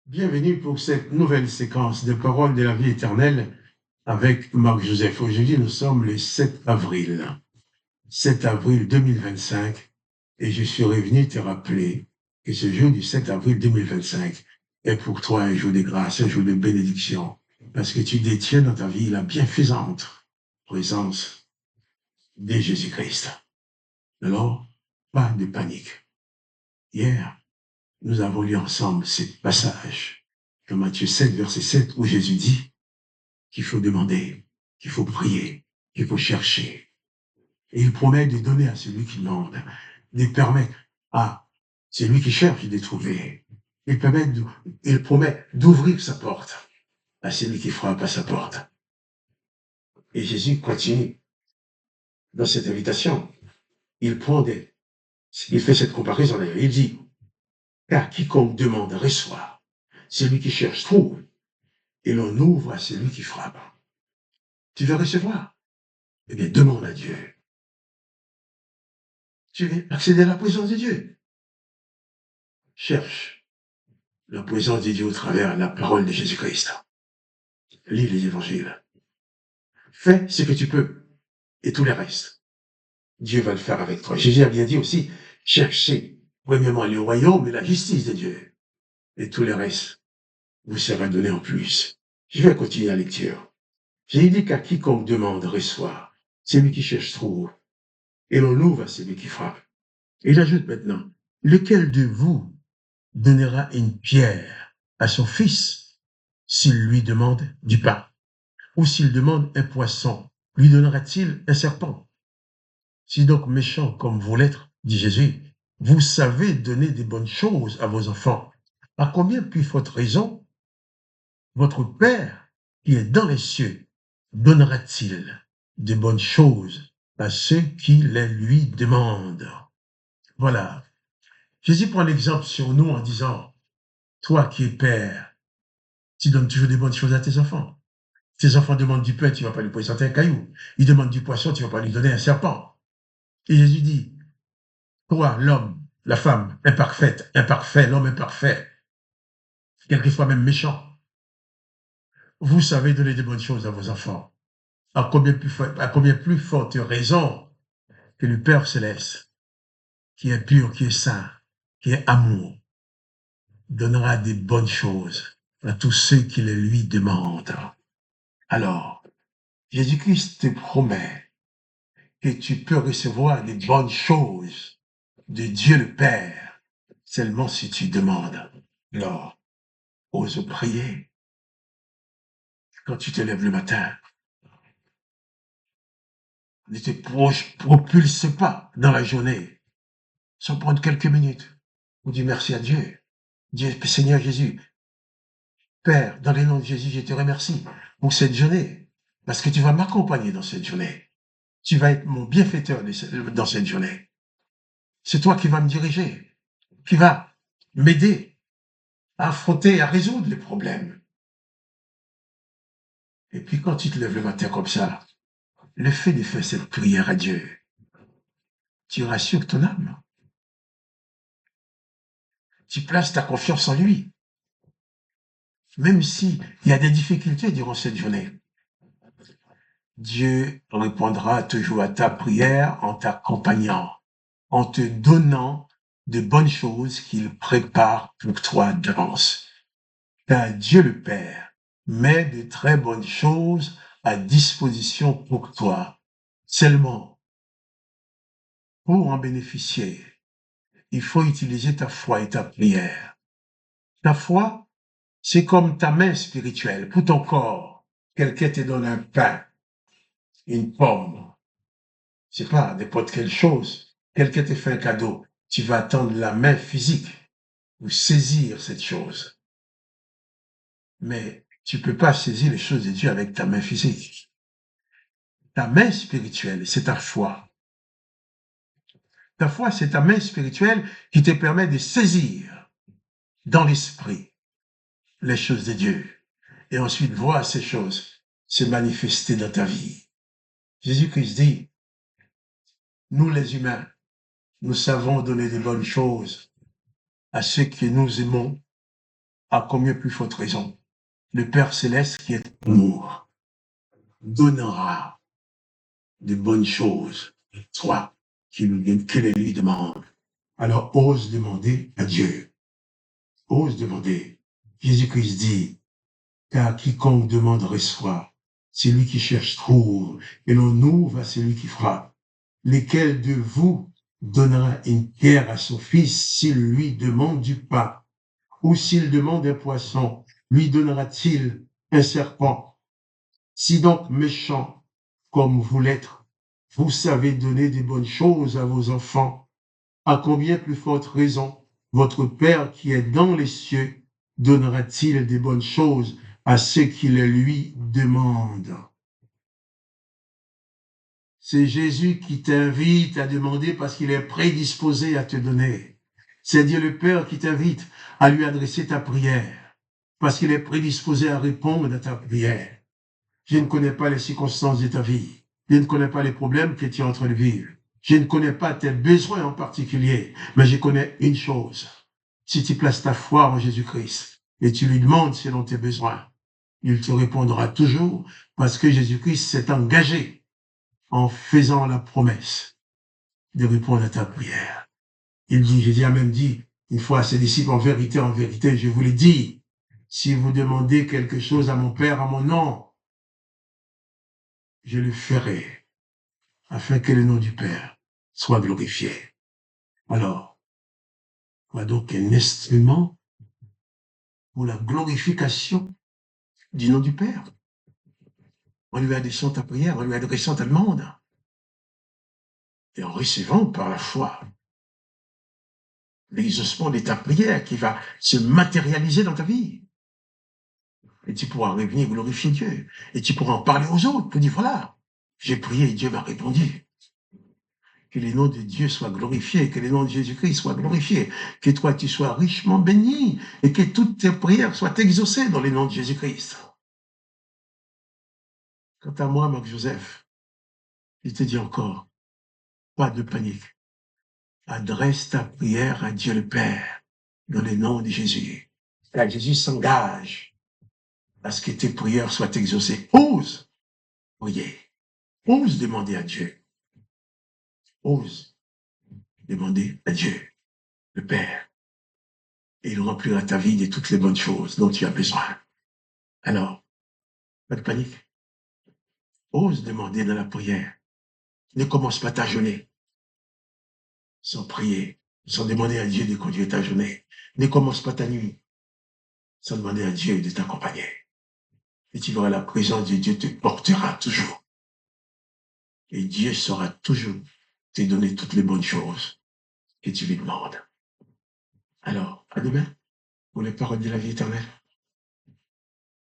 Bienvenue pour cette nouvelle séquence de paroles de la vie éternelle avec Marc Joseph. Aujourd'hui, nous sommes le 7 avril. 7 avril 2025 et je suis revenu te rappeler que ce jour du 7 avril 2025 est pour toi un jour de grâce, un jour de bénédiction, parce que tu détiens dans ta vie la bienfaisante présence de Jésus-Christ. Alors, pas de panique. Hier, nous avons lu ensemble ce passage de Matthieu 7, verset 7, où Jésus dit qu'il faut demander, qu'il faut prier, qu'il faut chercher. Et il promet de donner à celui qui demande, de permettre à celui qui cherche de trouver. Il promet d'ouvrir sa porte à celui qui frappe à sa porte. Et Jésus continue dans cette invitation. Il fait cette comparaison d'ailleurs. Il dit, car quiconque demande reçoit, celui qui cherche trouve, et l'on ouvre à celui qui frappe. Tu veux recevoir? Eh bien, demande à Dieu. Tu veux accéder à la présence de Dieu? Cherche la présence de Dieu au travers de la parole de Jésus-Christ. Lis les évangiles. Fais ce que tu peux et tout le reste. Dieu va le faire avec toi. Jésus a bien dit aussi, cherchez premièrement le royaume et la justice de Dieu. Et tout le reste vous sera donné en plus. Je vais continuer la lecture. J'ai dit qu'à quiconque demande reçoit. Celui qui cherche trouve. Et l'on ouvre à celui qui frappe. Et il ajoute maintenant, lequel de vous donnera une pierre à son fils s'il lui demande du pain? Ou s'il demande un poisson, lui donnera-t-il un serpent? Si donc méchant comme vous l'êtes, dit Jésus, vous savez donner des bonnes choses à vos enfants, à combien plus forte raison votre Père qui est dans les cieux donnera-t-il de bonnes choses à ceux qui les lui demandent? Voilà. Jésus prend l'exemple sur nous en disant, toi qui es père, tu donnes toujours des bonnes choses à tes enfants. Tes enfants demandent du pain, tu ne vas pas lui présenter un caillou. Ils demandent du poisson, tu ne vas pas lui donner un serpent. Et Jésus dit, toi, l'homme, la femme, imparfait, l'homme imparfait, quelquefois même méchant, vous savez donner des bonnes choses à vos enfants. À combien plus forte raison que le Père céleste, qui est pur, qui est saint, qui est amour, donnera des bonnes choses à tous ceux qui les lui demandent. Alors, Jésus-Christ te promet que tu peux recevoir des bonnes choses de Dieu le Père, seulement si tu demandes. Alors, ose prier quand tu te lèves le matin. Ne te propulse pas dans la journée sans prendre quelques minutes pour dire merci à Dieu. Dieu, Seigneur Jésus, Père, dans le nom de Jésus, je te remercie pour cette journée, parce que tu vas m'accompagner dans cette journée. Tu vas être mon bienfaiteur dans cette journée. C'est toi qui vas me diriger, qui va m'aider à affronter, à résoudre les problèmes. Et puis quand tu te lèves le matin comme ça, le fait de faire cette prière à Dieu, tu rassures ton âme. Tu places ta confiance en lui. Même s'il y a des difficultés durant cette journée, Dieu répondra toujours à ta prière en t'accompagnant, en te donnant de bonnes choses qu'il prépare pour toi d'avance. Car Dieu le Père met de très bonnes choses à disposition pour toi. Seulement, pour en bénéficier, il faut utiliser ta foi et ta prière. Ta foi, c'est comme ta main spirituelle. Pour ton corps, quelqu'un te donne un pain, une pomme, c'est pas n'importe quelle chose. Quelqu'un te fait un cadeau, tu vas attendre la main physique pour saisir cette chose. Mais tu peux pas saisir les choses de Dieu avec ta main physique. Ta main spirituelle, c'est ta foi. Ta foi, c'est ta main spirituelle qui te permet de saisir dans l'esprit les choses de Dieu et ensuite voir ces choses se manifester dans ta vie. Jésus-Christ dit, nous les humains, nous savons donner des bonnes choses à ceux que nous aimons, à combien plus forte raison, le Père Céleste qui est amour donnera de bonnes choses à toi qui les lui demande. Alors ose demander à Dieu. Ose demander. Jésus-Christ dit, car quiconque demande reçoit. Celui qui cherche trouve. Et l'on ouvre à celui qui frappe. Lequel de vous donnera une pierre à son fils s'il lui demande du pain? Ou s'il demande un poisson, lui donnera-t-il un serpent? Si donc méchant comme vous l'êtes, vous savez donner des bonnes choses à vos enfants, à combien plus forte raison votre Père qui est dans les cieux donnera-t-il des bonnes choses à ceux qui les lui demandent? C'est Jésus qui t'invite à demander parce qu'il est prédisposé à te donner. C'est Dieu le Père qui t'invite à lui adresser ta prière parce qu'il est prédisposé à répondre à ta prière. Je ne connais pas les circonstances de ta vie. Je ne connais pas les problèmes que tu es en train de vivre. Je ne connais pas tes besoins en particulier, mais je connais une chose. Si tu places ta foi en Jésus-Christ et tu lui demandes selon tes besoins, il te répondra toujours parce que Jésus-Christ s'est engagé en faisant la promesse de répondre à ta prière. Il dit, Jésus a même dit une fois à ses disciples, en vérité, je vous l'ai dit, si vous demandez quelque chose à mon Père, à mon nom, je le ferai, afin que le nom du Père soit glorifié. Alors, voilà donc un instrument pour la glorification du nom du Père. En lui adressant ta prière, en lui adressant ta demande, et en recevant par la foi l'exaucement de ta prière qui va se matérialiser dans ta vie. Et tu pourras revenir glorifier Dieu. Et tu pourras en parler aux autres pour dire, voilà, j'ai prié et Dieu m'a répondu. Que le nom de Dieu soit glorifié, que le nom de Jésus-Christ soit glorifié, que toi tu sois richement béni et que toutes tes prières soient exaucées dans le nom de Jésus-Christ. Quant à moi, Marc-Joseph, je te dis encore, pas de panique. Adresse ta prière à Dieu le Père dans le nom de Jésus. Car Jésus s'engage à ce que tes prières soient exaucées. Ose prier. Ose demander à Dieu. Ose demander à Dieu, le Père. Et il remplira ta vie de toutes les bonnes choses dont tu as besoin. Alors, pas de panique. Ose demander dans la prière. Ne commence pas ta journée sans prier, sans demander à Dieu de conduire ta journée. Ne commence pas ta nuit sans demander à Dieu de t'accompagner. Et tu verras la présence de Dieu te portera toujours. Et Dieu saura toujours te donner toutes les bonnes choses que tu lui demandes. Alors, à demain pour les paroles de la vie éternelle.